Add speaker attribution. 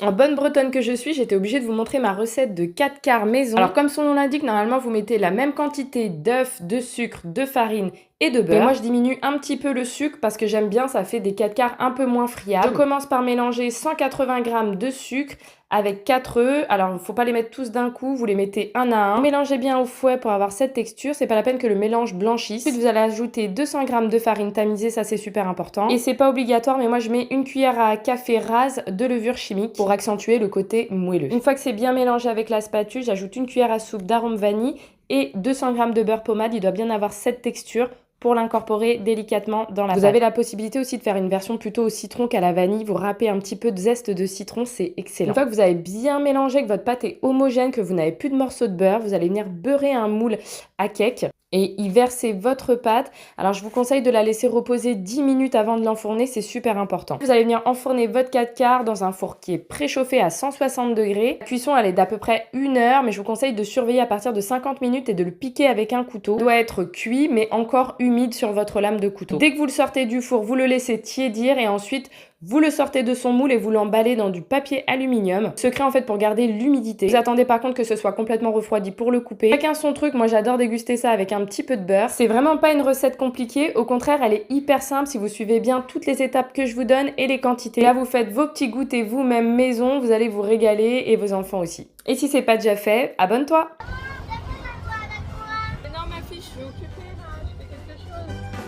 Speaker 1: En bonne bretonne que je suis, j'étais obligée de vous montrer ma recette de 4 quarts maison. Alors comme son nom l'indique, normalement vous mettez la même quantité d'œufs, de sucre, de farine et de beurre. Mais moi je diminue un petit peu le sucre parce que j'aime bien, ça fait des 4 quarts un peu moins friables. Je commence par mélanger 180 g de sucre avec 4 œufs. Alors il ne faut pas les mettre tous d'un coup, vous les mettez un à un. Mélangez bien au fouet pour avoir cette texture, c'est pas la peine que le mélange blanchisse. Ensuite vous allez ajouter 200 g de farine tamisée, ça c'est super important. Et c'est pas obligatoire, mais moi je mets une cuillère à café rase de levure chimique pour accentuer le côté moelleux. Une fois que c'est bien mélangé avec la spatule, j'ajoute une cuillère à soupe d'arôme vanille et 200 g de beurre pommade. Il doit bien avoir cette texture pour l'incorporer délicatement dans la pâte. Vous avez la possibilité aussi de faire une version plutôt au citron qu'à la vanille. Vous râpez un petit peu de zeste de citron, c'est excellent. Une fois que vous avez bien mélangé, que votre pâte est homogène, que vous n'avez plus de morceaux de beurre, vous allez venir beurrer un moule à cake et y verser votre pâte. Alors je vous conseille de la laisser reposer 10 minutes avant de l'enfourner, c'est super important. Vous allez venir enfourner votre 4 quarts dans un four qui est préchauffé à 160 degrés. La cuisson elle est d'à peu près 1 heure, mais je vous conseille de surveiller à partir de 50 minutes et de le piquer avec un couteau. Il doit être cuit mais encore humide sur votre lame de couteau. Dès que vous le sortez du four, vous le laissez tiédir et ensuite vous le sortez de son moule et vous l'emballez dans du papier aluminium. Secret en fait pour garder l'humidité. Vous attendez par contre que ce soit complètement refroidi pour le couper. Chacun son truc, moi j'adore déguster ça avec un petit peu de beurre. C'est vraiment pas une recette compliquée, au contraire elle est hyper simple si vous suivez bien toutes les étapes que je vous donne et les quantités. Là vous faites vos petits goûters vous-même maison, vous allez vous régaler et vos enfants aussi. Et si c'est pas déjà fait, abonne-toi!
Speaker 2: Mais non, ma fille, je suis occupée là, je fais quelque chose.